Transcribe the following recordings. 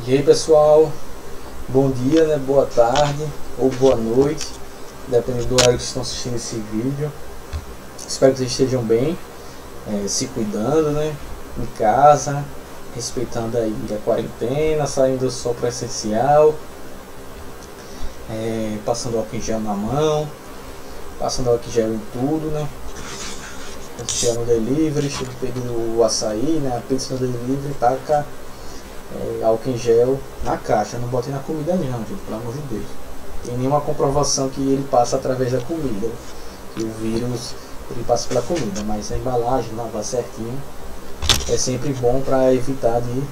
E aí pessoal, bom dia, né? Boa tarde ou boa noite, dependendo do horário que vocês estão assistindo esse vídeo. Espero que vocês estejam bem, se cuidando, né? Em casa, respeitando aí a quarentena, saindo só para essencial, passando álcool em gel na mão, passando álcool em gel em tudo, né? Chega no delivery, chega pedindo o açaí, né? A pizza no delivery, taca álcool em gel na caixa, não botem na comida não, gente, pelo amor de Deus. Tem nenhuma comprovação que ele passa através da comida, que o vírus ele passa pela comida, mas a embalagem, lavar certinho, é sempre bom para evitar de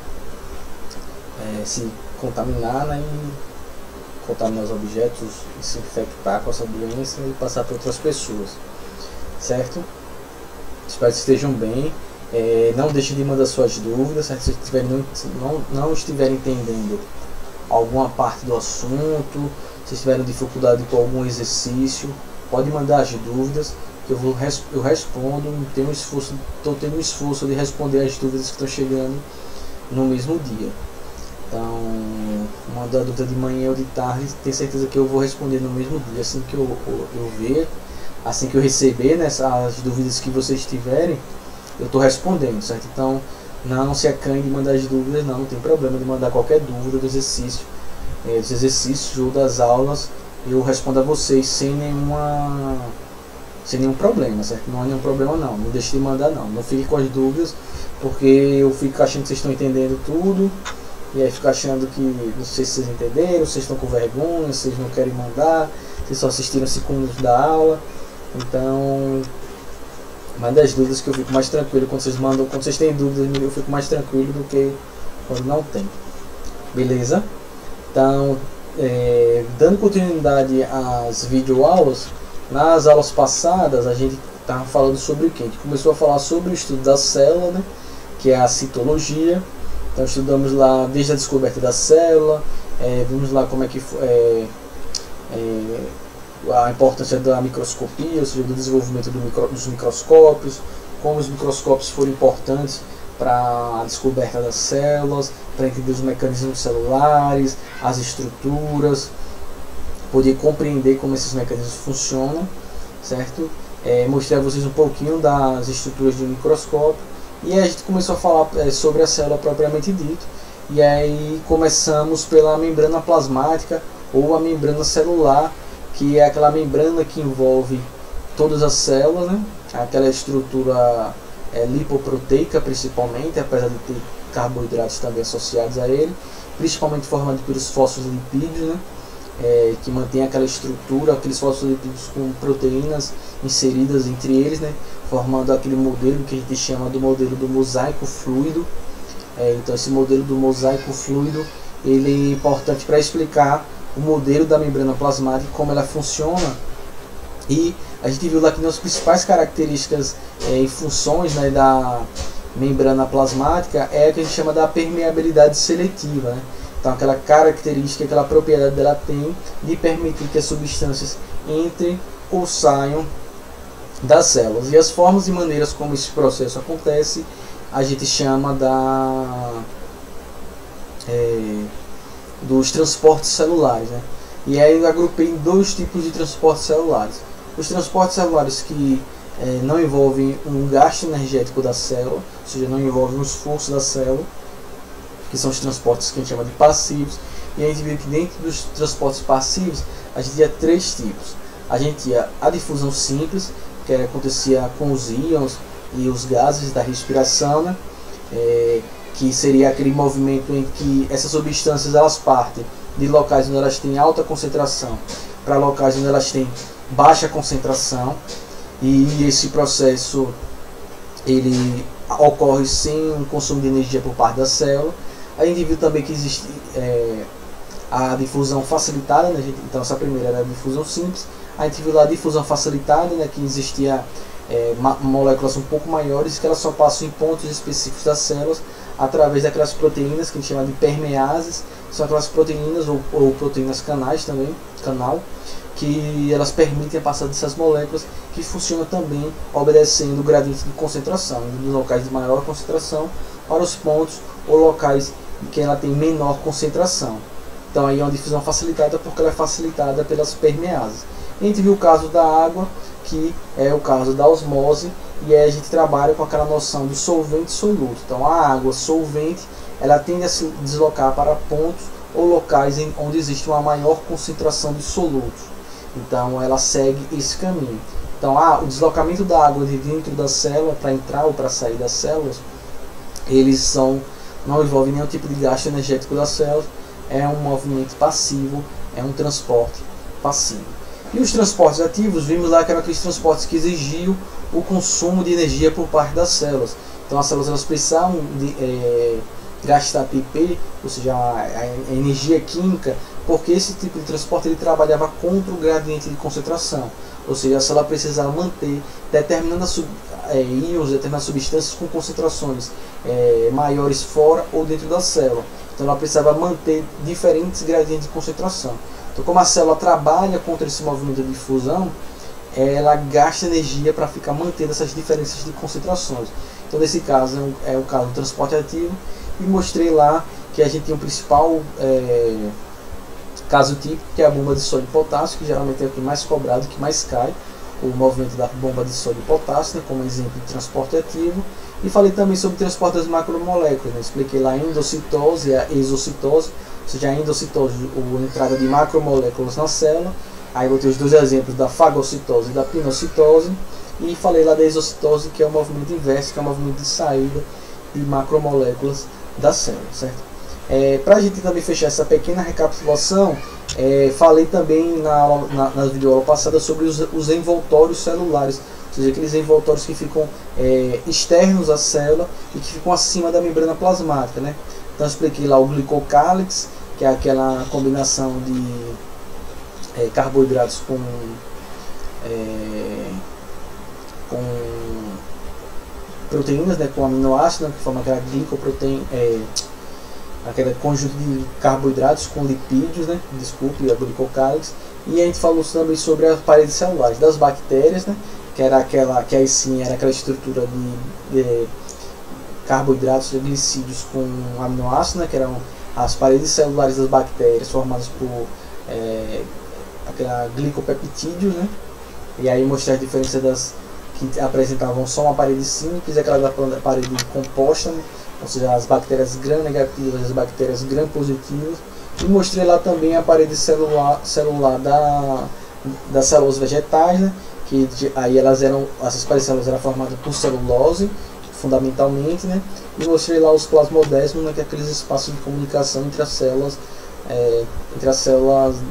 se contaminar, né, e contaminar os objetos, e se infectar com essa doença e passar para outras pessoas, certo? Espero que estejam bem. Não deixe de mandar suas dúvidas, certo? Se não estiverem entendendo alguma parte do assunto, se tiverem dificuldade com algum exercício, pode mandar as dúvidas que eu respondo. Estou tendo um esforço de responder as dúvidas que estão chegando no mesmo dia. Então, manda a dúvida de manhã ou de tarde, tenho certeza que eu vou responder no mesmo dia, assim que eu ver, assim que eu receber, né, as dúvidas que vocês tiverem, eu estou respondendo, certo? Então não se acanhe de mandar as dúvidas, não tem problema de mandar qualquer dúvida do exercício, dos exercícios ou das aulas, eu respondo a vocês sem nenhum problema, certo? Não há nenhum problema não deixe de mandar não fique com as dúvidas, porque eu fico achando que vocês estão entendendo tudo, e aí fico achando que, não sei se vocês entenderam, vocês estão com vergonha, vocês não querem mandar, vocês só assistiram 5 minutos da aula. Então, manda as dúvidas que eu fico mais tranquilo quando vocês mandam. Quando vocês têm dúvidas, eu fico mais tranquilo do que quando não tem. Beleza? Então, dando continuidade às videoaulas, nas aulas passadas a gente estava falando sobre o que? A gente começou a falar sobre o estudo da célula, né? Que é a citologia. Então estudamos lá desde a descoberta da célula, vimos lá como é que a importância da microscopia, ou seja, do desenvolvimento dos microscópios, como os microscópios foram importantes para a descoberta das células, para entender os mecanismos celulares, as estruturas, poder compreender como esses mecanismos funcionam, certo? Mostrei a vocês um pouquinho das estruturas de um microscópio, e aí a gente começou a falar sobre a célula propriamente dito, e aí começamos pela membrana plasmática ou a membrana celular, que é aquela membrana que envolve todas as células, né? Aquela estrutura lipoproteica principalmente, apesar de ter carboidratos também associados a ele, principalmente formado pelos fosfolipídios, né? Que mantém aquela estrutura, aqueles fosfolipídios com proteínas inseridas entre eles, né? Formando aquele modelo que a gente chama do modelo do mosaico fluido. Então esse modelo do mosaico fluido ele é importante para explicar o modelo da membrana plasmática, como ela funciona, e a gente viu lá que as principais características e funções, né, da membrana plasmática é a que a gente chama da permeabilidade seletiva, né? Então aquela característica, aquela propriedade dela tem de permitir que as substâncias entrem ou saiam das células, e as formas e maneiras como esse processo acontece a gente chama dos transportes celulares, né? E aí eu agrupei em 2 tipos de transportes celulares. Os transportes celulares que não envolvem um gasto energético da célula, ou seja, não envolvem o esforço da célula, que são os transportes que a gente chama de passivos. E a gente viu que dentro dos transportes passivos a gente tinha 3 tipos. A gente tinha a difusão simples, que acontecia com os íons e os gases da respiração, né? Que seria aquele movimento em que essas substâncias elas partem de locais onde elas têm alta concentração para locais onde elas têm baixa concentração, e esse processo ele ocorre sem um consumo de energia por parte da célula. A gente viu também que existe a difusão facilitada, né? Então essa primeira era a difusão simples. A gente viu lá a difusão facilitada, né? Que existia moléculas um pouco maiores que elas só passam em pontos específicos das células através daquelas proteínas que a gente chama de permeases. São aquelas proteínas ou proteínas canais também, que elas permitem a passada dessas moléculas, que funcionam também obedecendo o gradiente de concentração, dos locais de maior concentração para os pontos ou locais e que ela tem menor concentração. Então aí é uma difusão facilitada porque ela é facilitada pelas permeases. A gente viu o caso da água, que é o caso da osmose, e aí a gente trabalha com aquela noção do solvente e soluto. Então a água solvente, ela tende a se deslocar para pontos ou locais onde existe uma maior concentração de solutos. Então ela segue esse caminho. Então o deslocamento da água de dentro da célula para entrar ou para sair das células, eles não envolvem nenhum tipo de gasto energético das células, é um movimento passivo, é um transporte passivo. E os transportes ativos, vimos lá que eram aqueles transportes que exigiam o consumo de energia por parte das células. Então as células elas precisavam gastar ATP, ou seja, a energia química, porque esse tipo de transporte ele trabalhava contra o gradiente de concentração. Ou seja, a célula precisava manter determinadas íons, determinadas substâncias com concentrações maiores fora ou dentro da célula. Então ela precisava manter diferentes gradientes de concentração. Então, como a célula trabalha contra esse movimento de fusão, ela gasta energia para ficar mantendo essas diferenças de concentrações. Então, nesse caso, é o caso do transporte ativo. E mostrei lá que a gente tem o principal caso típico, que é a bomba de sódio e potássio, que geralmente é o que mais cobrado, que mais cai, o movimento da bomba de sódio e potássio, né, como exemplo de transporte ativo. E falei também sobre o transporte das macromoléculas, né? Expliquei lá a endocitose e a exocitose, ou seja, a endocitose, a entrada de macromoléculas na célula. Aí botei os dois exemplos da fagocitose e da pinocitose. E falei lá da exocitose, que é o movimento inverso, que é o movimento de saída de macromoléculas da célula, certo? Para a gente também fechar essa pequena recapitulação, falei também na videoaula passada sobre os envoltórios celulares, ou seja, aqueles envoltórios que ficam externos à célula e que ficam acima da membrana plasmática, né? Então expliquei lá o glicocálix, que é aquela combinação de carboidratos com proteínas, né, com aminoácidos, né, que forma aquela glicoproteína, aquele conjunto de carboidratos com lipídios, né, desculpe, a glicocálix. E a gente falou também sobre as paredes celulares das bactérias, né, que era aquela, que aí sim era aquela estrutura de carboidratos e glicídios com aminoácidos, né, que eram as paredes celulares das bactérias formadas por aquela glicopeptídeos, né. E aí mostrar a diferença das que apresentavam só uma parede simples e aquela da parede composta, né? Ou seja, as bactérias gram-negativas e as bactérias gram-positivas. E mostrei lá também a parede celular das células vegetais, né? Que aí essas paredes celulares eram formadas por celulose, fundamentalmente, né? E mostrei lá os plasmodésmos, né? Que é aqueles espaços de comunicação entre as células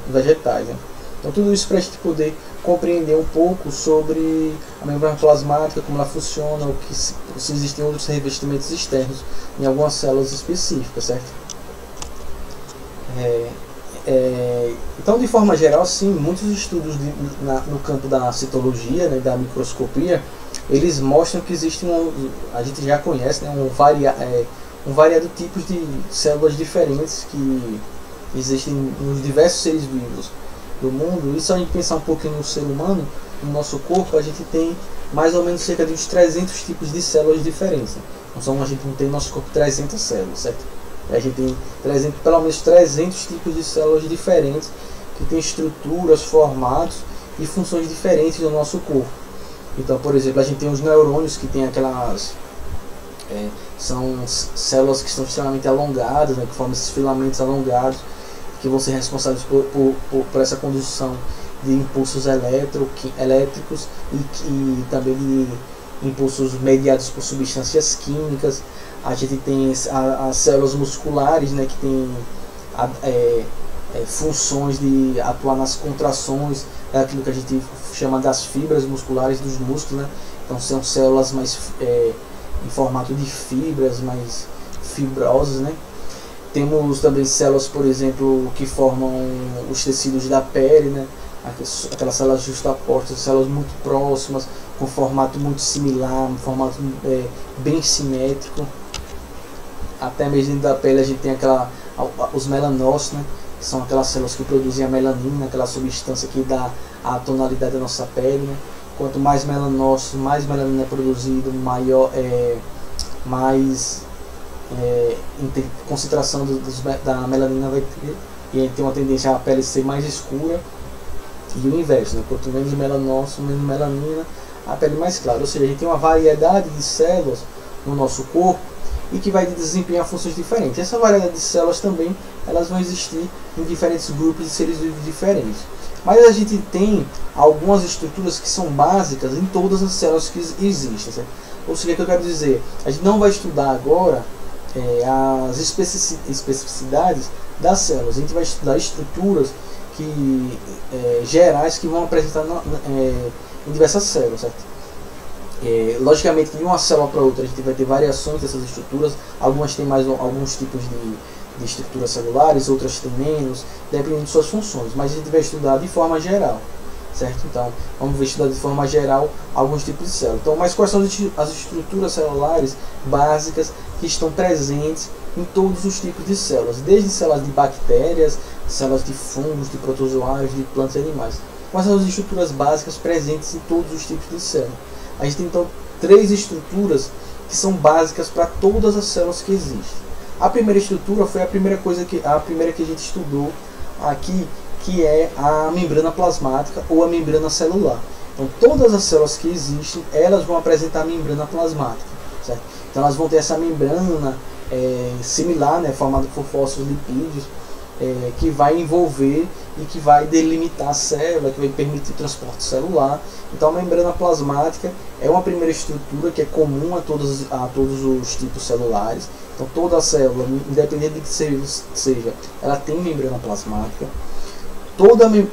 vegetais, né? Então tudo isso para a gente poder compreender um pouco sobre a membrana plasmática, como ela funciona, se existem outros revestimentos externos em algumas células específicas, certo? Então, de forma geral, sim, muitos estudos no campo da citologia, né, da microscopia, eles mostram que existe a gente já conhece, né, um variado tipos de células diferentes que existem nos diversos seres vivos do mundo. E se a gente pensar um pouquinho no ser humano, no nosso corpo, a gente tem mais ou menos cerca de uns 300 tipos de células diferentes. Então a gente não tem no nosso corpo 300 células, certo? A gente tem pelo menos 300 tipos de células diferentes que têm estruturas, formatos e funções diferentes no nosso corpo. Então, por exemplo, a gente tem os neurônios, que tem aquelas são células que estão extremamente alongadas, né, que formam esses filamentos alongados, que vão ser responsáveis por essa condução de impulsos elétricos e também de impulsos mediados por substâncias químicas. A gente tem as células musculares, né, que tem funções de atuar nas contrações, aquilo que a gente chama das fibras musculares dos músculos, né? Então são células mais em formato de fibras, mais fibrosas, né? Temos também células, por exemplo, que formam os tecidos da pele, né? Aquelas células justapostas, células muito próximas, com formato muito similar, um formato bem simétrico. Até mesmo dentro da pele a gente tem os melanócitos, né? Que são aquelas células que produzem a melanina, aquela substância que dá a tonalidade da nossa pele, né? Quanto mais melanócitos, mais melanina é produzido, mais concentração da melanina vai ter, e tem uma tendência a pele ser mais escura, e o inverso, né? Quanto menos melanócito, menos melanina, a pele mais clara. Ou seja, a gente tem uma variedade de células no nosso corpo e que vai desempenhar funções diferentes. Essa variedade de células também elas vão existir em diferentes grupos de seres vivos diferentes. Mas a gente tem algumas estruturas que são básicas em todas as células que existem. Certo? Ou seja, o que eu quero dizer? A gente não vai estudar agora as especificidades das células. A gente vai estudar estruturas gerais que vão apresentar em diversas células. Certo? Logicamente que de uma célula para outra a gente vai ter variações dessas estruturas. Algumas têm mais alguns tipos de estruturas celulares, outras têm menos, dependendo de suas funções. Mas a gente vai estudar de forma geral. Certo? Então, vamos estudar de forma geral alguns tipos de células. Então, mas quais são as estruturas celulares básicas que estão presentes em todos os tipos de células, desde células de bactérias, células de fungos, de protozoários, de plantas e animais. Quais são as estruturas básicas presentes em todos os tipos de células? A gente tem então 3 estruturas que são básicas para todas as células que existem. A primeira estrutura foi a primeira que a gente estudou aqui, que é a membrana plasmática ou a membrana celular. Então todas as células que existem, elas vão apresentar a membrana plasmática, certo? Então elas vão ter essa membrana similar, né, formada por fosfolipídios, que vai envolver e que vai delimitar a célula, que vai permitir o transporte celular. Então a membrana plasmática é uma primeira estrutura que é comum a todos os tipos celulares. Então toda a célula, independente de que seja, ela tem membrana plasmática.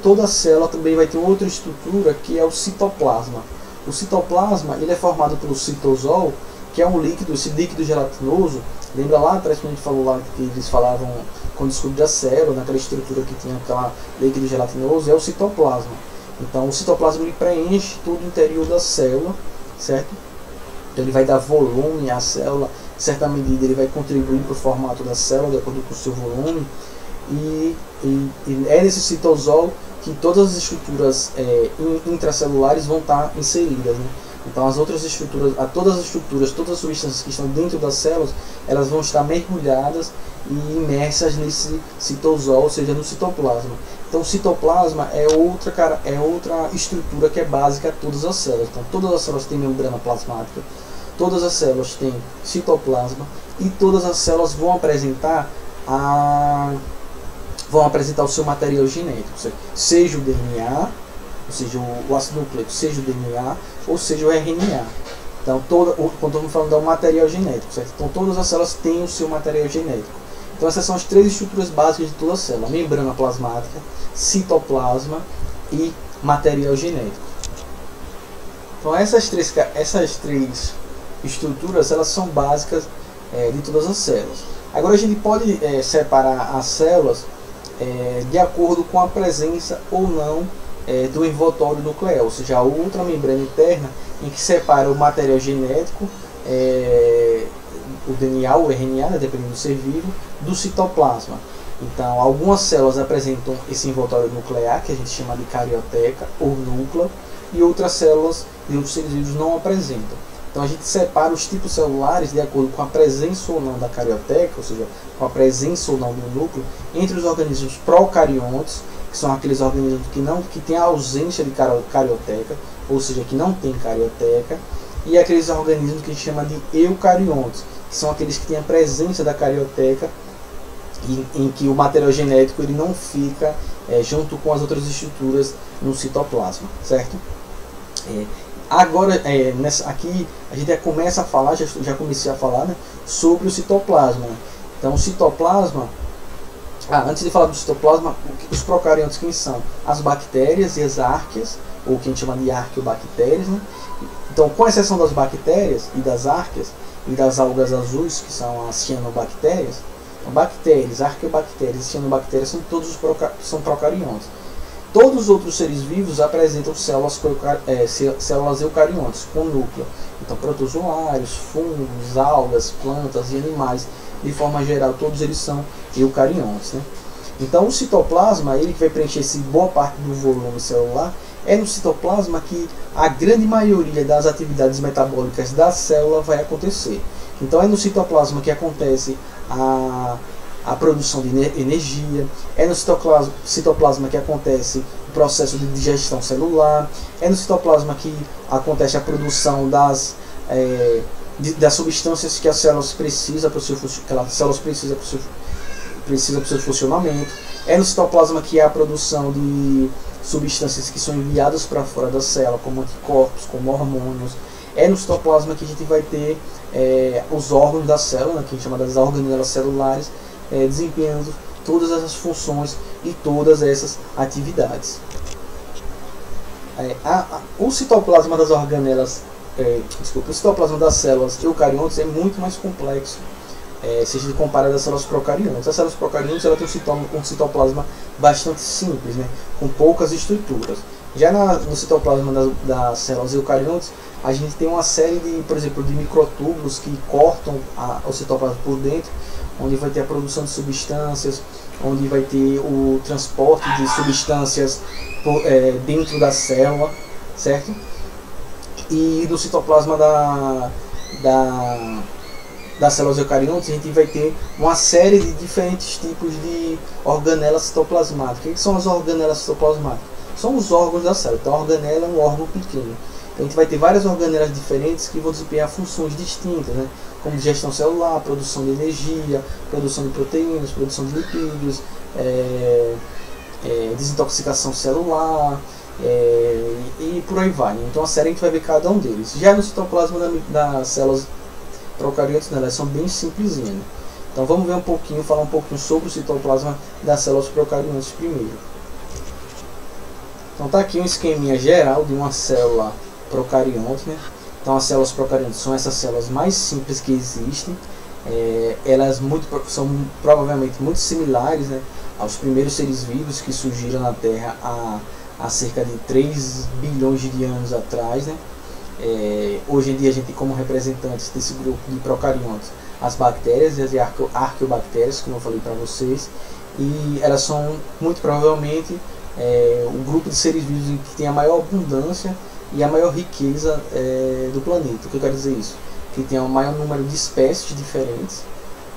Toda célula também vai ter outra estrutura que é o citoplasma. O citoplasma ele é formado pelo citosol, que é um líquido, esse líquido gelatinoso. Lembra lá atrás quando a gente falou lá que eles falavam quando descobriu a célula, naquela estrutura que tinha aquela líquido gelatinoso, é o citoplasma. Então o citoplasma ele preenche todo o interior da célula, certo? Então ele vai dar volume à célula, em certa medida ele vai contribuir para o formato da célula de acordo com o seu volume. E é nesse citosol que todas as estruturas intracelulares vão estar inseridas, né? Então as outras estruturas, todas as substâncias que estão dentro das células, elas vão estar mergulhadas e imersas nesse citosol, ou seja, no citoplasma. Então o citoplasma é outra estrutura que é básica a todas as células. Então todas as células têm membrana plasmática, todas as células têm citoplasma e todas as células vão apresentar o seu material genético, seja o DNA, ou seja, o ácido nucleico, seja o DNA, ou seja, o RNA. Então, quando estamos falando do material genético, certo? Então, todas as células têm o seu material genético. Então, essas são as 3 estruturas básicas de toda a célula: membrana plasmática, citoplasma e material genético. Então, essas três estruturas, elas são básicas de todas as células. Agora, a gente pode separar as células de acordo com a presença ou não do envoltório nuclear, ou seja, a outra membrana interna em que separa o material genético, o DNA, o RNA, né, dependendo do ser vivo, do citoplasma. Então, algumas células apresentam esse envoltório nuclear, que a gente chama de carioteca ou núcleo, e outras células de outros seres vivos não apresentam. Então, a gente separa os tipos celulares de acordo com a presença ou não da carioteca, ou seja, com a presença ou não do núcleo, entre os organismos procariontes, que são aqueles organismos que têm a ausência de carioteca, ou seja, que não tem carioteca, e aqueles organismos que a gente chama de eucariontes, que são aqueles que têm a presença da carioteca, em que o material genético ele não fica junto com as outras estruturas no citoplasma, certo? Agora, aqui a gente já começa a falar, já comecei a falar, né, sobre o citoplasma. Então, o citoplasma, antes de falar do citoplasma, os procariontes quem são? As bactérias e as árqueas, ou que a gente chama de arqueobactérias, né? Então, com exceção das bactérias e das árqueas e das algas azuis, que são as cianobactérias, bactérias, arqueobactérias e cianobactérias são procariontes. Todos os outros seres vivos apresentam células eucariontes com núcleo. Então, protozoários, fungos, algas, plantas e animais, de forma geral, todos eles são eucariontes, né? Então, o citoplasma, ele que vai preencher boa parte do volume celular, é no citoplasma que a grande maioria das atividades metabólicas da célula vai acontecer. Então é no citoplasma que acontece a produção de energia, é no citoplasma que acontece o processo de digestão celular, é no citoplasma que acontece a produção das substâncias que as células precisam para o seu funcionamento, é no citoplasma que há a produção de substâncias que são enviadas para fora da célula, como anticorpos, como hormônios, é no citoplasma que a gente vai ter os órgãos da célula, que a gente chama das organelas celulares, desempenhando todas essas funções e todas essas atividades. O citoplasma das organelas, o citoplasma das células eucariontes é muito mais complexo se a gente compara das células procariontes. As células procariontes ela tem um citoplasma bastante simples, né, com poucas estruturas. Já no citoplasma das células eucariontes, a gente tem uma série de, por exemplo, de microtúbulos que cortam o citoplasma por dentro, onde vai ter a produção de substâncias, onde vai ter o transporte de substâncias dentro da célula, certo? E no citoplasma das células eucariontes, a gente vai ter uma série de diferentes tipos de organelas citoplasmáticas. O que são as organelas citoplasmáticas? São os órgãos da célula. Então a organela é um órgão pequeno. Então a gente vai ter várias organelas diferentes que vão desempenhar funções distintas, né? Como digestão celular, produção de energia, produção de proteínas, produção de lipídios, desintoxicação celular, e por aí vai. Então a série a gente vai ver cada um deles. Já no citoplasma das células procariontes, né, elas são bem simplesinhas, né? Então vamos ver falar um pouquinho sobre o citoplasma das células procariontes primeiro. Então tá aqui um esqueminha geral de uma célula procarionte, né? Então as células procariontes são essas células mais simples que existem. Elas são provavelmente muito similares, né, aos primeiros seres vivos que surgiram na Terra há cerca de 3 bilhões de anos atrás, né? Hoje em dia a gente tem como representantes desse grupo de procariontes as bactérias e as arqueobactérias, como eu falei para vocês, e elas são muito provavelmente o grupo de seres vivos que tem a maior abundância e a maior riqueza do planeta. O que eu quero dizer isso? Que tem o maior número de espécies diferentes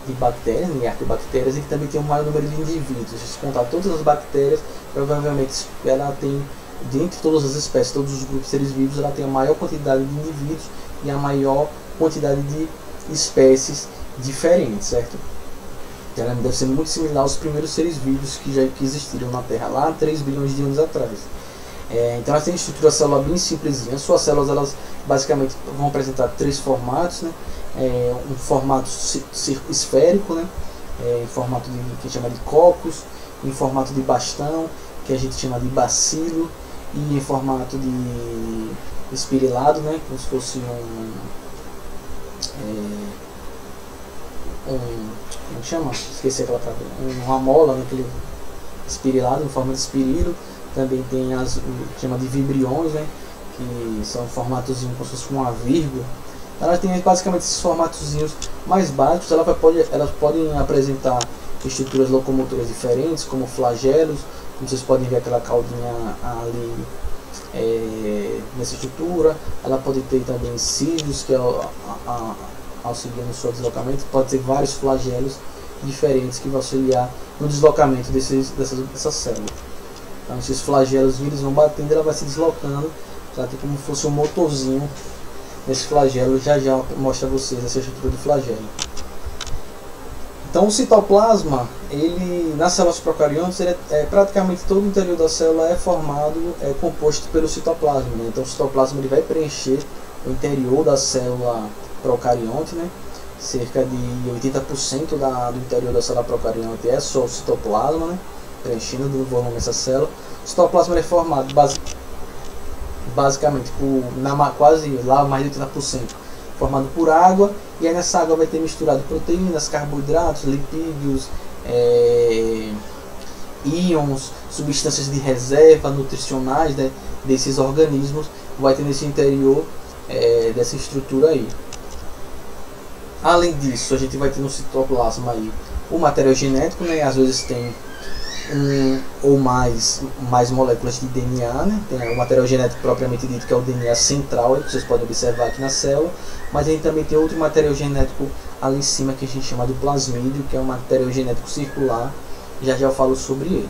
de bactérias e arqueobactérias, e que também tem o maior número de indivíduos. Se contar todas as bactérias, provavelmente ela tem, dentre todas as espécies, todos os grupos de seres vivos, ela tem a maior quantidade de indivíduos e a maior quantidade de espécies diferentes, certo? Então ela deve ser muito similar aos primeiros seres vivos que existiram na Terra, lá há 3 bilhões de anos atrás. Então elas têm estrutura celular bem simplesinha. As suas células, elas basicamente vão apresentar 3 formatos, né? Um formato esférico, né? Em formato que a gente chama de cocos, em formato de bastão, que a gente chama de bacilo, e em formato de espirilado, né? Como se fosse como chama? Esqueci aquela palavra. Uma mola, né? Aquele espirilado, em forma de espirilo. Também tem as que chama de vibriões, né? Que são formatozinhos como se fosse uma vírgula. Elas têm basicamente esses formatozinhos mais básicos. Elas podem apresentar estruturas locomotoras diferentes, como flagelos, como vocês podem ver aquela caudinha ali nessa estrutura. Ela pode ter também cílios, que auxiliam no seu deslocamento. Pode ter vários flagelos diferentes que vão auxiliar no deslocamento dessas células. Então esses flagelos eles vão batendo, ela vai se deslocando, ela tem como se fosse um motorzinho nesse flagelo. Já mostra a vocês essa estrutura do flagelo. Então o citoplasma, nas células procariontes, praticamente todo o interior da célula é composto pelo citoplasma, né? Então o citoplasma ele vai preencher o interior da célula procarionte, né? Cerca de 80% do interior da célula procarionte é só o citoplasma, né? Preenchendo do volume essa célula. O citoplasma é formado basicamente por quase lá mais de 80% formado por água, e aí nessa água vai ter misturado proteínas, carboidratos, lipídios, íons, substâncias de reserva nutricionais, né, desses organismos, vai ter nesse interior dessa estrutura aí. Além disso, a gente vai ter no citoplasma aí o material genético, né, às vezes tem ou mais moléculas de DNA, né? Tem o material genético propriamente dito, que é o DNA central, que vocês podem observar aqui na célula, mas a gente também tem outro material genético ali em cima que a gente chama do plasmídio, que é um material genético circular, já eu falo sobre ele,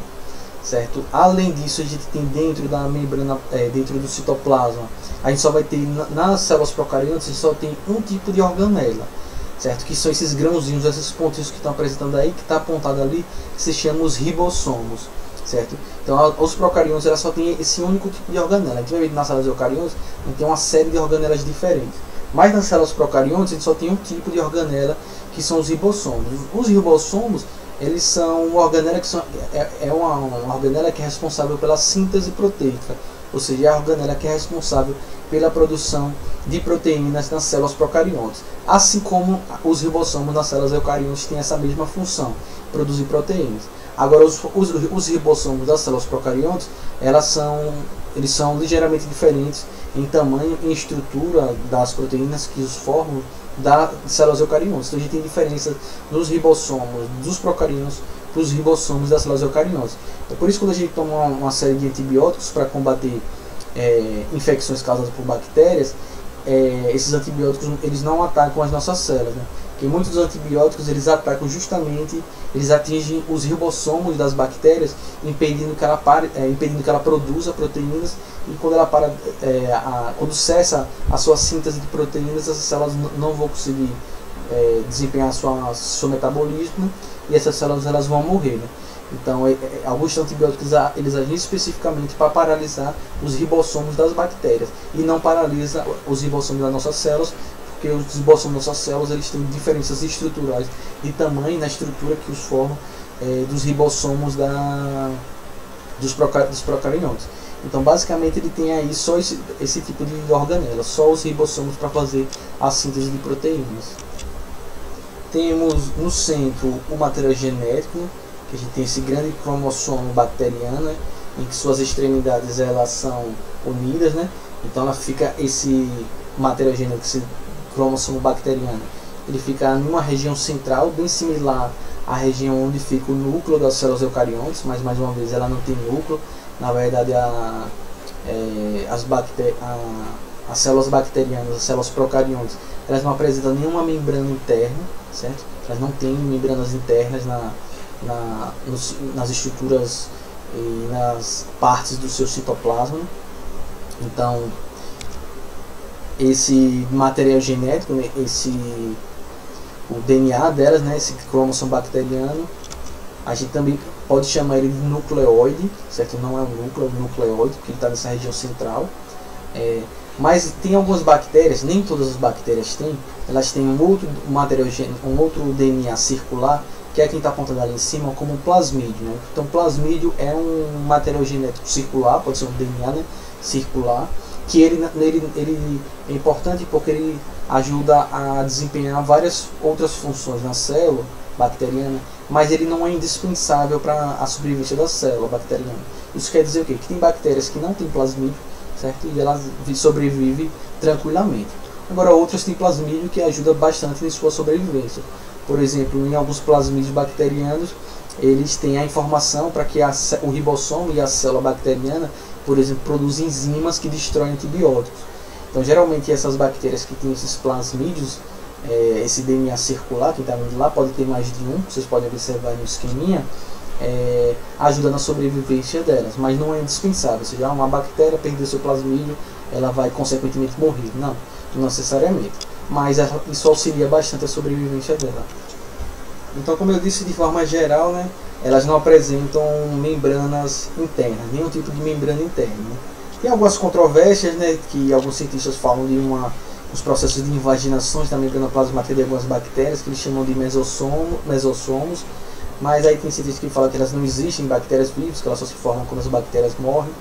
certo? Além disso, a gente tem dentro da membrana, dentro do citoplasma, a gente só vai ter, nas células procariontes, a gente só tem um tipo de organela, certo? Que são esses grãozinhos, esses pontinhos que estão apresentando aí, que está apontado ali, que se chama os ribossomos, certo? Então, os procariontes, elas só têm esse único tipo de organela. A gente vai ver nas células eucariontes, a gente tem uma série de organelas diferentes. Mas nas células procariontes, a gente só tem um tipo de organela, que são os ribossomos. Os ribossomos, eles são uma organela que uma organela que é responsável pela síntese proteica, ou seja, é a organela que é responsável pela produção de proteínas nas células procariontes, assim como os ribossomos nas células eucariontes têm essa mesma função, produzir proteínas. Agora, os ribossomos das células procariontes, eles são ligeiramente diferentes em tamanho e estrutura das proteínas que os formam das células eucariontes. Então a gente tem diferença nos ribossomos dos procariontes para os ribossomos das células eucariontes. É por isso que quando a gente toma uma série de antibióticos para combater infecções causadas por bactérias, esses antibióticos eles não atacam as nossas células, né? Porque muitos dos antibióticos eles atacam justamente, eles atingem os ribossomos das bactérias, impedindo que ela produza proteínas, e quando ela quando cessa a sua síntese de proteínas, essas células não vão conseguir desempenhar seu metabolismo, e essas células elas vão morrer, né? Então, alguns antibióticos eles agem especificamente para paralisar os ribossomos das bactérias, e não paralisa os ribossomos das nossas células, porque os ribossomos das nossas células eles têm diferenças estruturais de tamanho na estrutura que os formam dos ribossomos dos procariontes. Então, basicamente, ele tem aí só esse tipo de organela, só os ribossomos para fazer a síntese de proteínas. Temos no centro o material genético, que a gente tem esse grande cromossomo bacteriano, né, em que suas extremidades elas são unidas, né? Então ela fica esse material genético, esse cromossomo bacteriano, ele fica numa região central, bem similar à região onde fica o núcleo das células eucariontes, mas mais uma vez ela não tem núcleo. Na verdade, as células bacterianas, as células procariontes, elas não apresentam nenhuma membrana interna, certo? Elas não têm membranas internas nas estruturas e nas partes do seu citoplasma. Então, esse material genético, né, o DNA delas, né, esse cromossomo bacteriano, a gente também pode chamar ele de nucleoide, certo? Não é um núcleo, é um nucleoide, porque ele está nessa região central. Mas tem algumas bactérias, nem todas as bactérias têm, elas têm um outro material genético, um outro DNA circular, que é quem está apontando ali em cima como plasmídio, né? Então, plasmídio é um material genético circular, pode ser um DNA, né, circular, que ele é importante porque ele ajuda a desempenhar várias outras funções na célula bacteriana, mas ele não é indispensável para a sobrevivência da célula bacteriana. Isso quer dizer o quê? Que tem bactérias que não têm plasmídio, certo? E elas sobrevivem tranquilamente. Agora, outras têm plasmídio que ajuda bastante em sua sobrevivência. Por exemplo, em alguns plasmídios bacterianos, eles têm a informação para que o ribossomo e a célula bacteriana, por exemplo, produzem enzimas que destroem antibióticos. Então, geralmente, essas bactérias que têm esses plasmídios, esse DNA circular, que está vendo lá, pode ter mais de um, vocês podem observar no esqueminha, ajuda na sobrevivência delas, mas não é indispensável. Se já uma bactéria perder seu plasmídio, ela vai consequentemente morrer. Não necessariamente, mas isso auxilia bastante a sobrevivência dela. Então, como eu disse, de forma geral, né, elas não apresentam membranas internas, nenhum tipo de membrana interna, né. Tem algumas controvérsias, né, que alguns cientistas falam de os processos de invaginações da membrana plasmática de algumas bactérias, que eles chamam de mesossomos, mas aí tem cientistas que falam que elas não existem em bactérias vivas, que elas só se formam quando as bactérias morrem,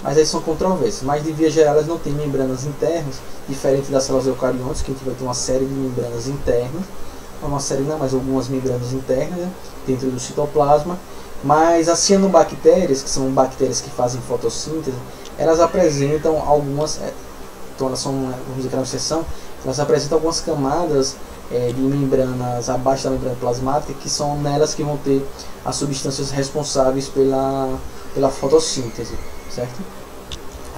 mas aí são controvérsias. Mas de via geral elas não têm membranas internas, diferente das células eucariontes, que a gente vai ter uma série de membranas internas, uma série não, mas algumas membranas internas, né, dentro do citoplasma. Mas as cianobactérias, que são bactérias que fazem fotossíntese, elas apresentam algumas, então elas são, vamos dizer que é uma exceção, Elas apresentam algumas camadas de membranas abaixo da membrana plasmática, que são nelas que vão ter as substâncias responsáveis pela fotossíntese, certo?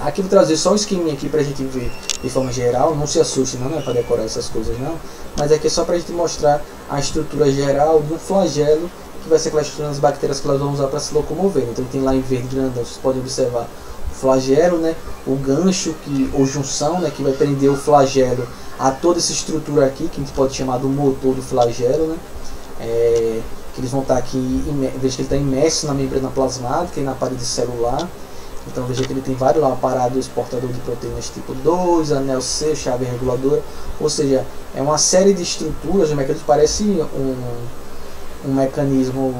Aqui eu vou trazer só um esqueminha aqui para a gente ver de forma geral, não se assuste, não é para decorar essas coisas não, mas aqui é só para a gente mostrar a estrutura geral de um flagelo, que vai ser aquela estrutura das bactérias que elas vão usar para se locomover. Então tem lá em verde grandão, vocês podem observar o flagelo, né, o gancho ou junção, né, que vai prender o flagelo a toda essa estrutura aqui, que a gente pode chamar do motor do flagelo, né, que eles vão estar aqui, veja que ele está imerso na membrana plasmática e na parede celular. Então veja que ele tem vários lá, aparados portador de proteínas tipo 2, anel C, chave reguladora, ou seja, é uma série de estruturas, um mecanismo, parece um mecanismo,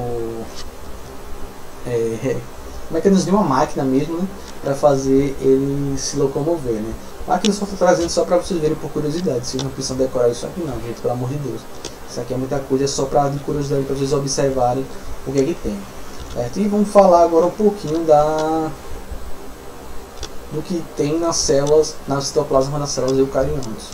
um mecanismo de uma máquina mesmo, né, para fazer ele se locomover, né. Aqui eu só estou trazendo só para vocês verem por curiosidade, vocês não precisam decorar isso aqui não, gente, pelo amor de Deus. Isso aqui é muita coisa, é só para de curiosidade, para vocês observarem o que é que tem, certo? E vamos falar agora um pouquinho do que tem nas células, na citoplasma, nas células eucariontes.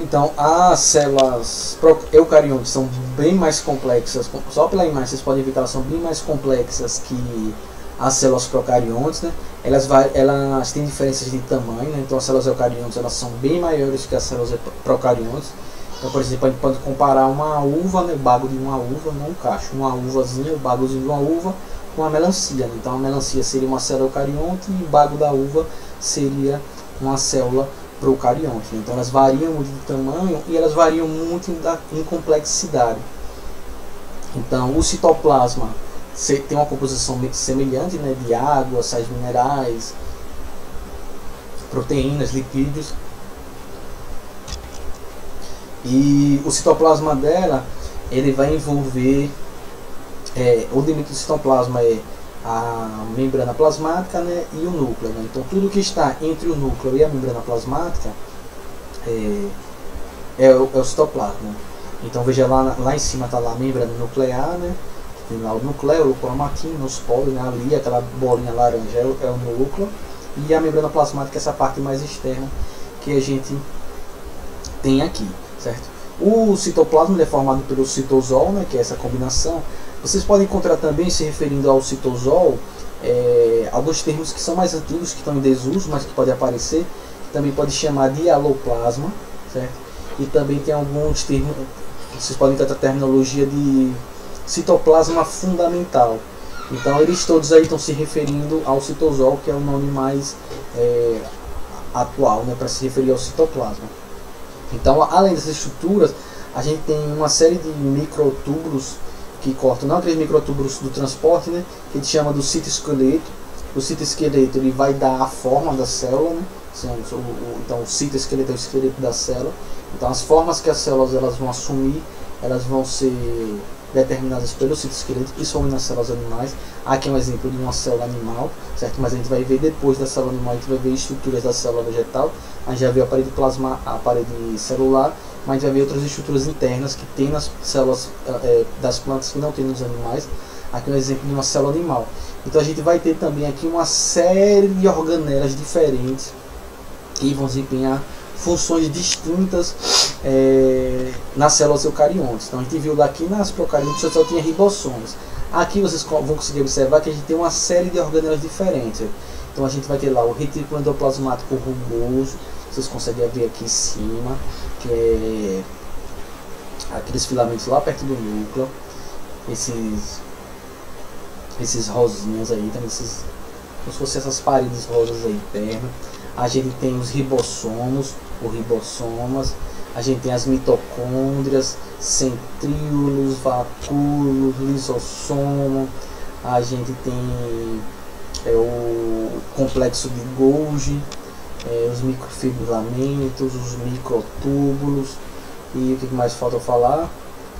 Então, as células eucariontes são bem mais complexas, só pela imagem vocês podem ver que elas são bem mais complexas que as células procariontes, né? Elas têm diferenças de tamanho, né? Então as células eucariontes elas são bem maiores que as células procariontes. Então, por exemplo, a gente pode comparar uma uva, né? O bago de uma uva, não um cacho, uma uvazinha, o bagozinho de uma uva, com a melancia, né? Então a melancia seria uma célula eucarionte e o bago da uva seria uma célula procarionte. Então elas variam muito de tamanho e elas variam muito em complexidade. Então o citoplasma tem uma composição semelhante, né, de água, sais minerais, proteínas, lipídios. E o citoplasma dela, ele vai envolver, o limite do citoplasma é a membrana plasmática, né, e o núcleo, né? Então tudo que está entre o núcleo e a membrana plasmática é o citoplasma. Então veja lá em cima está lá a membrana nuclear, né? Tem lá o núcleo, o cromatina, os polos, né? Ali aquela bolinha laranja é o núcleo, e a membrana plasmática é essa parte mais externa que a gente tem aqui, certo? O citoplasma é formado pelo citosol, né, que é essa combinação. Vocês podem encontrar também, se referindo ao citosol, alguns termos que são mais antigos, que estão em desuso, mas que podem aparecer, que também pode chamar de aloplasma, certo? E também tem alguns termos, vocês podem encontrar a terminologia de citoplasma fundamental. Então eles todos aí estão se referindo ao citosol, que é o nome mais atual, né, para se referir ao citoplasma. Então, além dessas estruturas, a gente tem uma série de microtúbulos que cortam, não aqueles microtúbulos do transporte, né, que a gente chama do citoesqueleto. O citoesqueleto ele vai dar a forma da célula, né? Então o citoesqueleto é o esqueleto da célula. Então as formas que as células elas vão assumir, elas vão ser determinadas pelo citoesqueleto, principalmente nas células animais. Aqui é um exemplo de uma célula animal, certo? Mas a gente vai ver depois da célula animal, a gente vai ver estruturas da célula vegetal. A gente já viu a parede plasma, a parede celular, mas a gente vai ver outras estruturas internas que tem nas células das plantas que não tem nos animais. Aqui é um exemplo de uma célula animal. Então a gente vai ter também aqui uma série de organelas diferentes que vão desempenhar funções distintas nas células eucariontes. Então a gente viu daqui nas procariontes só tinha ribossomos. Aqui vocês vão conseguir observar que a gente tem uma série de organelas diferentes. Então a gente vai ter lá o retículo endoplasmático rugoso, vocês conseguem ver aqui em cima, que é aqueles filamentos lá perto do núcleo, esses rosinhas aí, também como se fossem essas paredes rosas aí internas. A gente tem os ribossomos, ou ribossomas, a gente tem as mitocôndrias, centríolos, vacúolos, lisossomo, a gente tem o complexo de Golgi, os microfibrilamentos, os microtúbulos, e o que mais falta falar?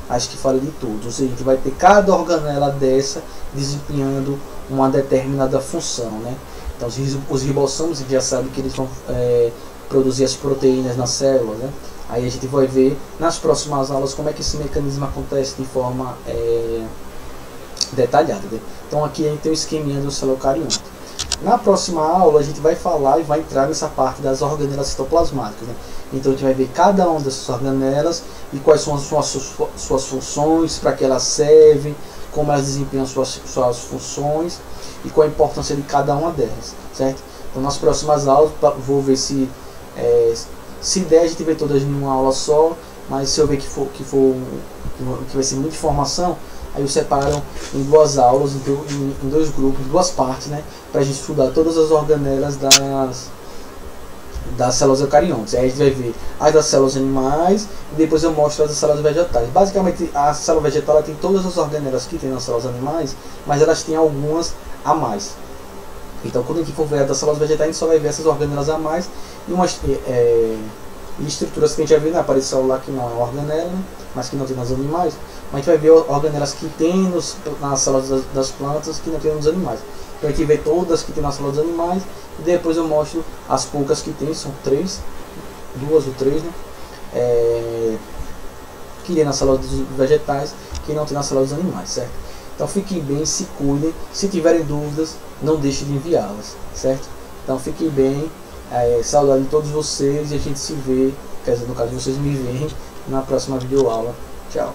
Acho que falei de tudo. Ou seja, a gente vai ter cada organela dessa desempenhando uma determinada função, né? Então os ribossomos, a gente já sabe que eles vão produzir as proteínas nas células, né? Aí a gente vai ver nas próximas aulas como é que esse mecanismo acontece de forma detalhada, né? Então aqui a gente tem o esqueminha do célula eucarionte. Na próxima aula a gente vai falar e vai entrar nessa parte das organelas citoplasmáticas, né? Então a gente vai ver cada uma dessas organelas e quais são as suas funções, para que elas servem, como elas desempenham suas funções e qual a importância de cada uma delas, certo? Então nas próximas aulas vou ver se der a gente vê todas em uma aula só, mas se eu ver que vai ser muita informação, aí eu separo em duas aulas, em dois grupos, duas partes, né, para a gente estudar todas as organelas das células eucariontes. Aí a gente vai ver as das células animais e depois eu mostro as das células vegetais. Basicamente a célula vegetal tem todas as organelas que tem nas células animais, mas elas têm algumas a mais. Então quando a gente for ver as das células vegetais, a gente só vai ver essas organelas a mais e estruturas que a gente já viu na parede celular que não é organela, né, mas que não tem nos animais. Mas a gente vai ver organelas que tem nas células das plantas que não tem nos animais. Então a gente vê todas que tem nas células dos animais e depois eu mostro as poucas que tem, são duas ou três, né, que tem nas células dos vegetais, que não tem nas células dos animais, certo? Então fiquem bem, se cuidem, se tiverem dúvidas, não deixem de enviá-las, certo? Então fiquem bem, saudade de todos vocês e a gente se vê, quer dizer, no caso vocês me veem na próxima videoaula. Tchau!